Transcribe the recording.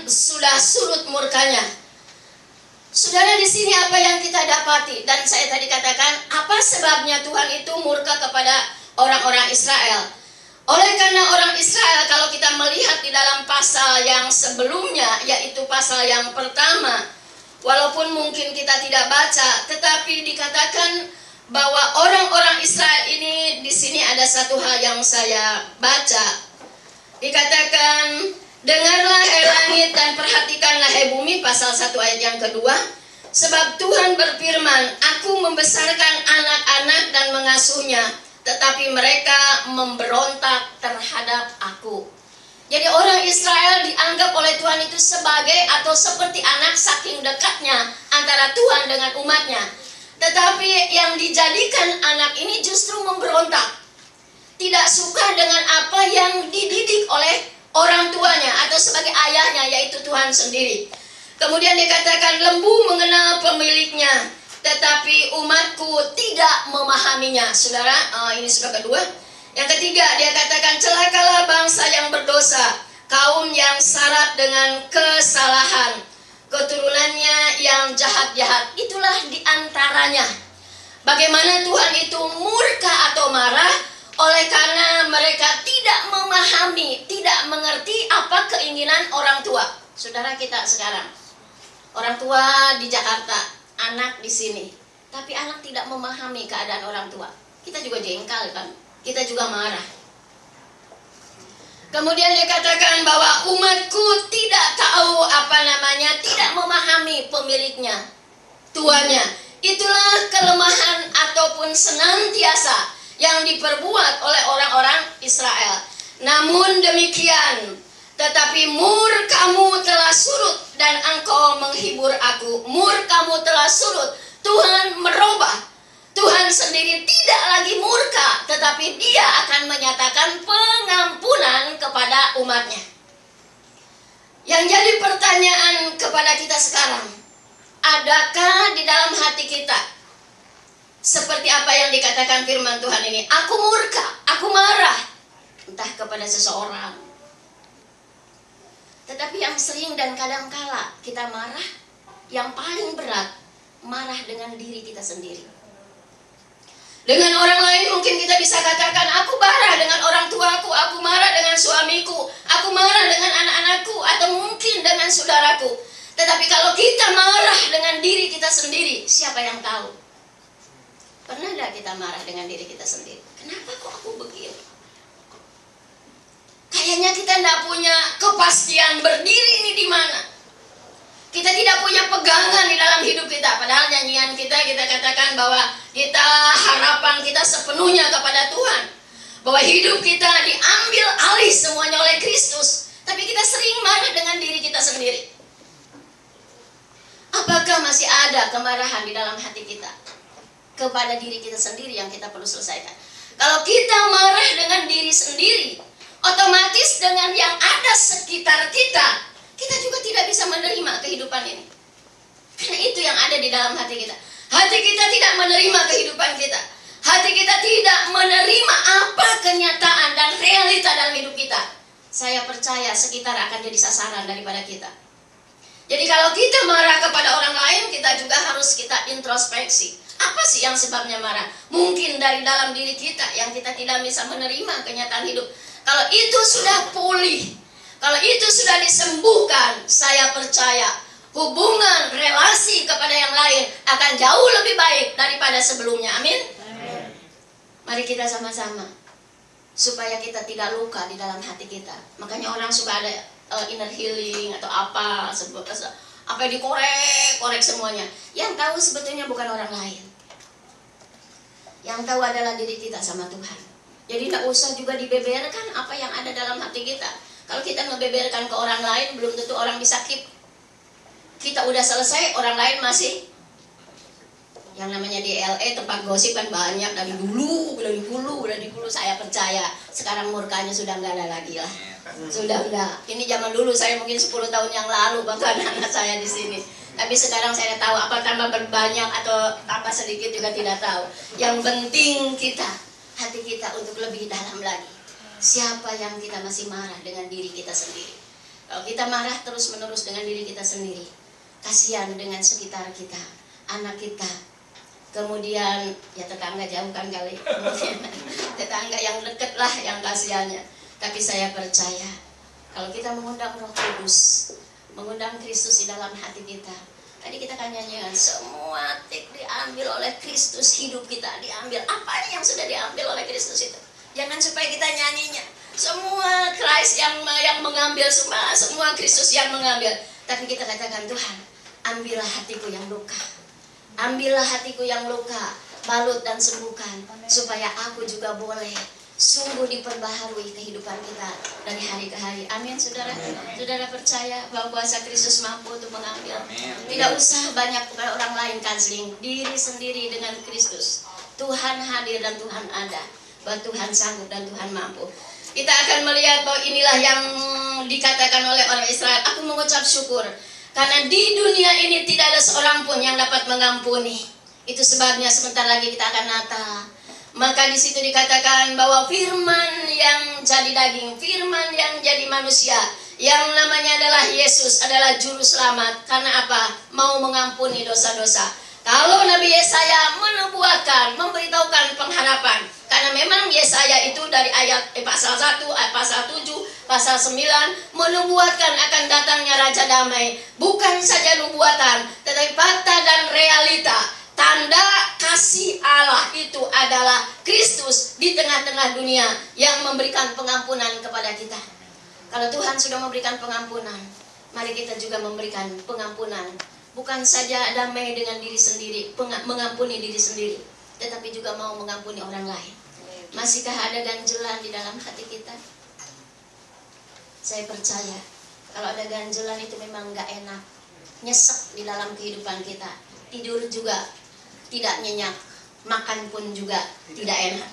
sudah surut murkanya. Saudara, di sini apa yang kita dapati? Dan saya tadi katakan, apa sebabnya Tuhan itu murka kepada orang-orang Israel? Oleh karena orang Israel, kalau kita melihat di dalam pasal yang sebelumnya, yaitu pasal yang pertama, walaupun mungkin kita tidak baca, tetapi dikatakan bahwa orang-orang Israel ini, di sini ada satu hal yang saya baca. Dikatakan, dengarlah hai langit dan perhatikanlah hai bumi, pasal 1 ayat yang kedua. Sebab Tuhan berfirman, aku membesarkan anak-anak dan mengasuhnya, tetapi mereka memberontak terhadap aku. Jadi orang Israel dianggap oleh Tuhan itu sebagai atau seperti anak saking dekatnya antara Tuhan dengan umatnya. Tetapi yang dijadikan anak ini justru memberontak. Tidak suka dengan apa yang dididik oleh orang tuanya atau sebagai ayahnya, yaitu Tuhan sendiri. Kemudian dikatakan lembu mengenal pemiliknya, tetapi umatku tidak memahaminya. Saudara, ini surat kedua. Yang ketiga, dia katakan celakalah bangsa yang berdosa, kaum yang syarat dengan kesalahan, keturunannya yang jahat-jahat. Itulah diantaranya. Bagaimana Tuhan itu murka atau marah? Oleh karena mereka tidak memahami, tidak mengerti apa keinginan orang tua. Saudara kita sekarang, orang tua di Jakarta, anak di sini, tapi anak tidak memahami keadaan orang tua. Kita juga jengkel kan, kita juga marah. Kemudian dikatakan bahwa umatku tidak tahu tidak memahami pemiliknya, tuannya. Itulah kelemahan ataupun senantiasa yang diperbuat oleh orang-orang Israel. Namun demikian, tetapi murkamu telah surut dan engkau menghibur aku. Murkamu telah surut. Tuhan merubah. Tuhan sendiri tidak lagi murka, tetapi dia akan menyatakan pengampunan kepada umatnya. Yang jadi pertanyaan kepada kita sekarang, adakah di dalam hati kita seperti apa yang dikatakan firman Tuhan ini? Aku murka, aku marah, entah kepada seseorang. Tetapi yang sering dan kadangkala kita marah, yang paling berat, marah dengan diri kita sendiri. Dengan orang lain mungkin kita bisa katakan, aku marah dengan orang tuaku, aku marah dengan suamiku, aku marah dengan anak-anakku, atau mungkin dengan saudaraku. Tetapi kalau kita marah dengan diri kita sendiri, siapa yang tahu? Pernah tidak kita marah dengan diri kita sendiri? Kenapa kok aku begini? Kayaknya kita tidak punya kepastian berdiri ini di mana. Kita tidak punya pegangan di dalam hidup kita. Padahal nyanyian kita katakan bahwa kita harapan kita sepenuhnya kepada Tuhan. Bahwa hidup kita diambil alih semuanya oleh Kristus. Tapi kita sering marah dengan diri kita sendiri. Apakah masih ada kemarahan di dalam hati kita kepada diri kita sendiri yang kita perlu selesaikan? Kalau kita marah dengan diri sendiri, otomatis dengan yang ada sekitar kita, kita juga tidak bisa menerima kehidupan ini. Karena itu yang ada di dalam hati kita. Hati kita tidak menerima kehidupan kita. Hati kita tidak menerima apa kenyataan dan realita dalam hidup kita. Saya percaya sekitar akan jadi sasaran daripada kita. Jadi kalau kita marah kepada orang lain, kita juga harus kita introspeksi. Apa sih yang sebabnya marah? Mungkin dari dalam diri kita yang kita tidak bisa menerima kenyataan hidup. Kalau itu sudah pulih, kalau itu sudah disembuhkan, saya percaya hubungan, relasi kepada yang lain akan jauh lebih baik daripada sebelumnya. Amin. Mari kita sama-sama supaya kita tidak luka di dalam hati kita. Makanya orang suka ada inner healing atau apa yang dikorek semuanya. Yang tahu sebetulnya bukan orang lain. Yang tahu adalah diri kita sama Tuhan. Jadi tidak usah juga dibeberkan apa yang ada dalam hati kita. Kalau kita ngebeberkan ke orang lain, belum tentu orang bisa keep. Kita udah selesai, orang lain masih. Yang namanya di LA tempat gosip kan banyak dari dulu saya percaya. Sekarang murkanya sudah nggak ada lagi lah. Sudah enggak. Ini zaman dulu saya mungkin 10 tahun yang lalu bahkan anak saya di sini. Tapi sekarang saya tahu apa tambah berbanyak atau tambah sedikit juga tidak tahu. Yang penting kita, hati kita untuk lebih dalam lagi. Siapa yang kita masih marah dengan diri kita sendiri? Kalau kita marah terus-menerus dengan diri kita sendiri, kasihan dengan sekitar kita, anak kita, kemudian ya tetangga jauh kan kali, kemudian tetangga yang dekat lah yang kasihannya. Tapi saya percaya kalau kita mengundang Roh Kudus, mengundang Kristus di dalam hati kita. Tadi kita kan nyanyikan, semua tik diambil oleh Kristus, hidup kita diambil. Apa yang sudah diambil oleh Kristus itu? Jangan supaya kita nyanyinya, semua Christ yang mengambil, semua Kristus yang mengambil. Tapi kita katakan, Tuhan, ambillah hatiku yang luka. Ambillah hatiku yang luka, balut dan sembuhkan, supaya aku juga boleh sungguh diperbaharui kehidupan kita dari hari ke hari. Amin, saudara. Saudara percaya bahwa kuasa Kristus mampu untuk mengambil. Tidak usah banyak orang lain counseling, diri sendiri dengan Kristus. Tuhan hadir dan Tuhan ada, bahwa Tuhan sanggup dan Tuhan mampu. Kita akan melihat bahwa inilah yang dikatakan oleh orang Israel. Aku mengucap syukur karena di dunia ini tidak ada seorang pun yang dapat mengampuni. Itu sebabnya sebentar lagi kita akan Natal. Maka di situ dikatakan bahwa firman yang jadi daging, firman yang jadi manusia, yang namanya adalah Yesus, adalah juru selamat. Karena apa? Mau mengampuni dosa-dosa. Kalau Nabi Yesaya menubuatkan, memberitahukan pengharapan. Karena memang Yesaya itu dari ayat pasal 1, pasal 7, pasal 9 menubuatkan akan datangnya Raja Damai. Bukan saja nubuatan, tetapi fakta dan realita. Tanda kasih Allah itu adalah Kristus di tengah-tengah dunia yang memberikan pengampunan kepada kita. Kalau Tuhan sudah memberikan pengampunan, mari kita juga memberikan pengampunan. Bukan saja damai dengan diri sendiri, mengampuni diri sendiri, tetapi juga mau mengampuni orang lain. Masihkah ada ganjelan di dalam hati kita? Saya percaya kalau ada ganjelan itu memang gak enak, nyesek di dalam kehidupan kita. Tidur juga tidak nyenyak, makan pun juga tidak enak.